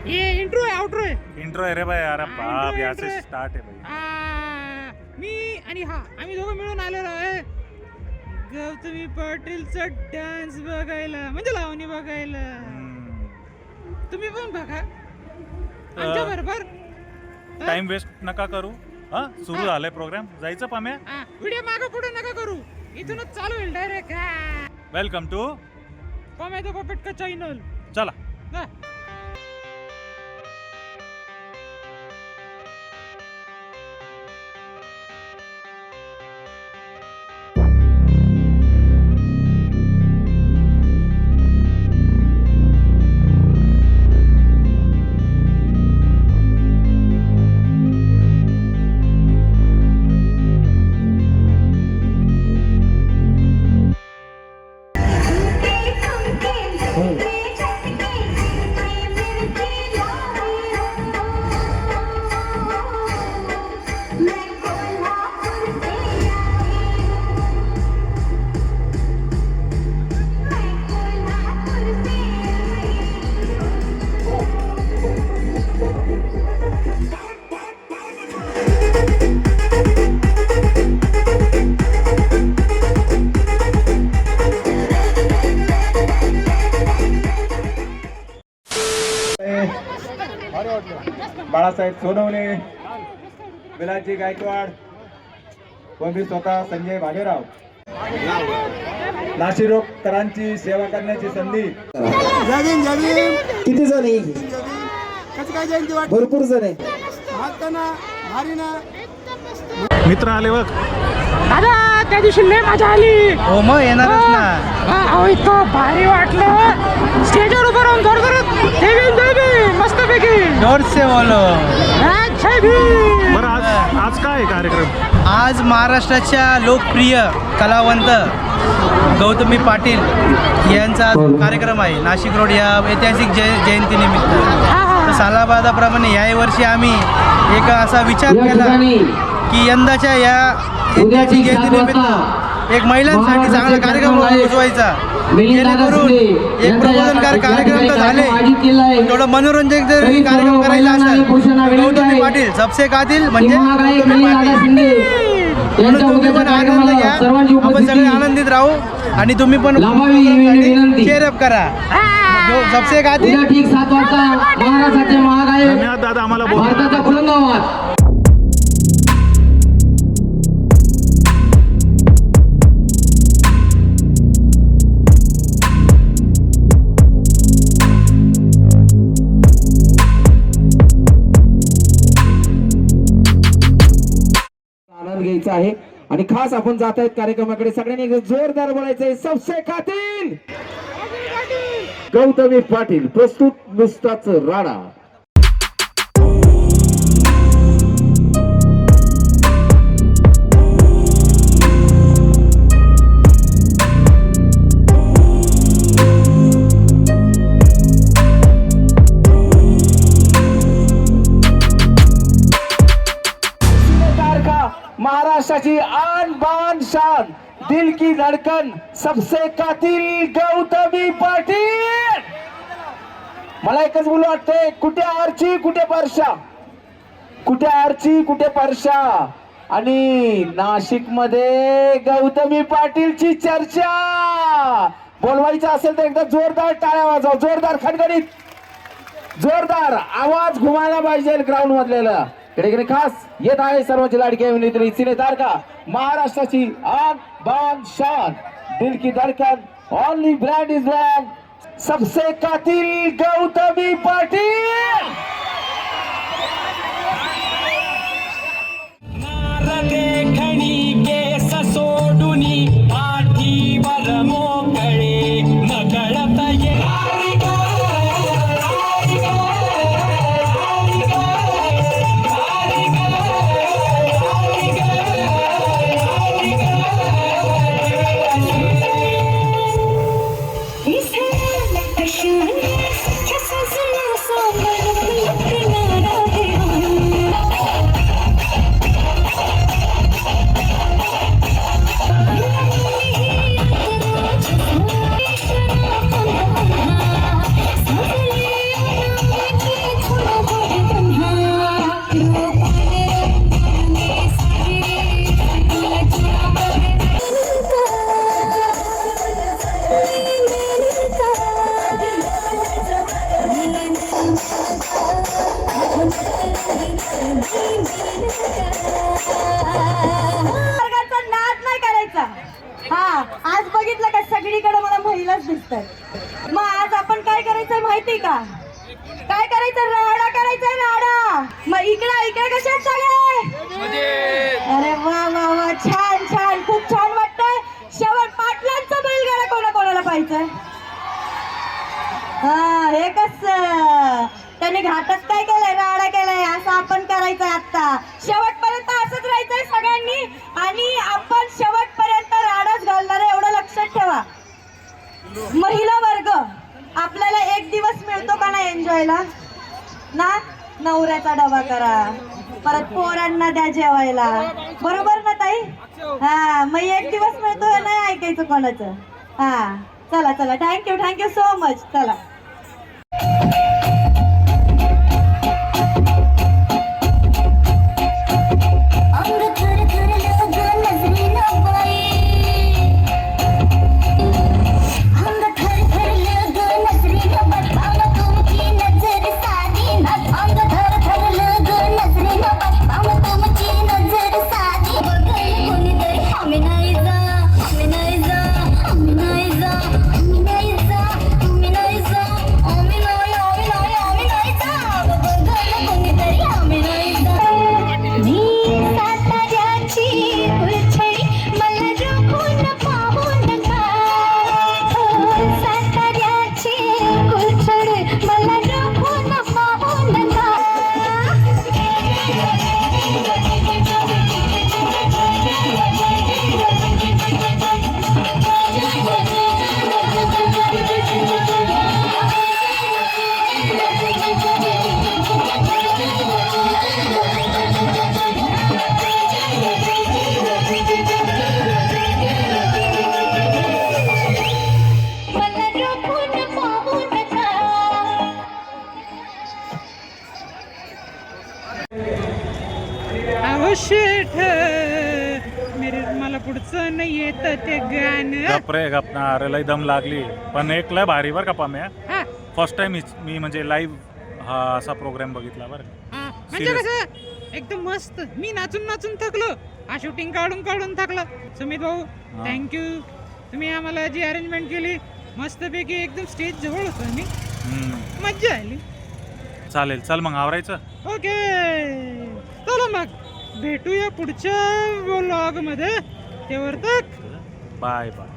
ये इंट्रो आहे आउट्रो आहे. इंट्रो आहे रे भाई. अरे बाप intro, याचे intro. स्टार्ट आहे भाई. मी आणि हा आम्ही दोघं मिळून आलेलो आहे गौतमी पाटीलचा डान्स बघायला, म्हणजे लावणी बघायला. तुम्ही पण बघा आमच्या बरोबर. टाइम वेस्ट नका करू. हा सुरू झालाय प्रोग्राम. जायचं पाम्या. व्हिडिओ मागं पुढे नका करू, इथूनच चालू होईल डायरेक्ट. वेलकम टू पॉम्या पपेट का चॅनल. चला. बाळासाहेब सोनवणे, विलाजी गायकवाड, व मी स्वतः संजय भालेराव. नाशिरोगकरांची सेवा करण्याची संधी. किती जण आहे? भरपूर जण आहे. मित्र आले बघ. दादा त्या दिवशी लय मजा आली. हो मग येणारच ना. अहो इतकं भारी वाटलं. स्टेजवर उभं राहून जोर करत देवी मस्तपैकी जोर से बोलो. जय भीम. बरं आज काय आहे कार्यक्रम? आज महाराष्ट्राच्या लोकप्रिय कलावंत गौतमी पाटील यांचा आज कार्यक्रम आहे नाशिक रोड या ऐतिहासिक जयंतीनिमित्त. तर सालाबादाप्रमाणे याही वर्षी आम्ही एक असा विचार केला की यंदाच्या या ऐतिहासिक जयंतीनिमित्त एक महिलांसाठी चांगला कार्यक्रम उजवायचा, जेणेकरून एक प्रबोधनकार कार्यक्रम तर झाले, थोडं मनोरंजक जर कार्यक्रम करायचा असेल गौतमी पाटील सबसे कातील म्हणजे गौतमी पाटील. म्हणून तुम्ही पण आनंद घ्या, आपण सगळे आनंदित राहू आणि तुम्ही पण चेअरअप करा. सबसे कातील. धन्यवाद दादा आम्हाला बोल. घ्यायचा आहे आणि खास आपण जात आहेत कार्यक्रमाकडे. सगळ्यांनी जोरदार बोलायचंय. सबसे कातील गौतमी पाटील. प्रस्तुत नुसताच राडा. महाराष्ट्राची आन बान शान, दिल की धडकन, सबसे कातील गौतमी पाटील. मला एकच बोलू वाटतंय, कुठे आरची कुठे परशा, कुठे आरची कुठे परशा. आणि नाशिक मध्ये गौतमी पाटीलची चर्चा. बोलवायचं असेल तर एकदा जोरदार टाळ्या वाजवा, जोरदार खणखणीत, जोरदार आवाज घुमायला पाहिजे ग्राउंड मधलेला. इकडे खास येत आहे सर्वांची लाडकी अभिनेत्री सिनेतारका, महाराष्ट्राची आन बान शान, दिल की धडकन, ओनली ब्रँड इज ब्रँड, सबसे कातील गौतमी पाटील. काय करायचं? राडा करायचा, राडा. मग इकडे कसे आहेत सगळे? अरे वा वा वा, छान छान, खूप छान वाटतंय. शेवट पाटलांचा बैलगाडा कोणाकोणाला पाहिजे? हा, हे कसं त्यांनी घाटात काय केलंय? राडा केलाय. असं आपण करायचंय आता. शेवटपर्यंत असंच राहायचंय सगळ्यांनी आणि आपण शेवटपर्यंत राडाच घालणार आहे, एवढं लक्षात ठेवा. महिला वर्ग, आपल्याला एक दिवस मिळतो का नाही एन्जॉयला ना? नवऱ्याचा डबा करा, परत पोरांना द्या जेवायला, बरोबर ना ताई? हा, मग एक दिवस मिळतो, नाही ऐकायचं कोणाचं. हा, चला चला, थँक्यू सो मच. चला. शेठ मला पुढचं नाही येत ते गाणं. गप रे गप ना, अरे लय दम लागली. पण एक लय भारी बरं का पाम्या. हा, फर्स्ट टाइम मी म्हणजे लाईव्ह हा असा प्रोग्राम बघितला बरं का. हा, म्हणजे कसं एकदम मस्त. मी नाचून नाचून थकलो, हा शूटिंग काढून थकलो. सुमित भाऊ, थँक्यू. तुम्ही आम्हाला जी अरेंजमेंट केली मस्तपैकी, एकदम स्टेज जवळ होतो मी, मज्जा आली. चालेल, चल मग आवरायचं. ओके, चला मग भेटूया पुढच्या व्लॉग मध्ये. तेवर तक बाय बाय.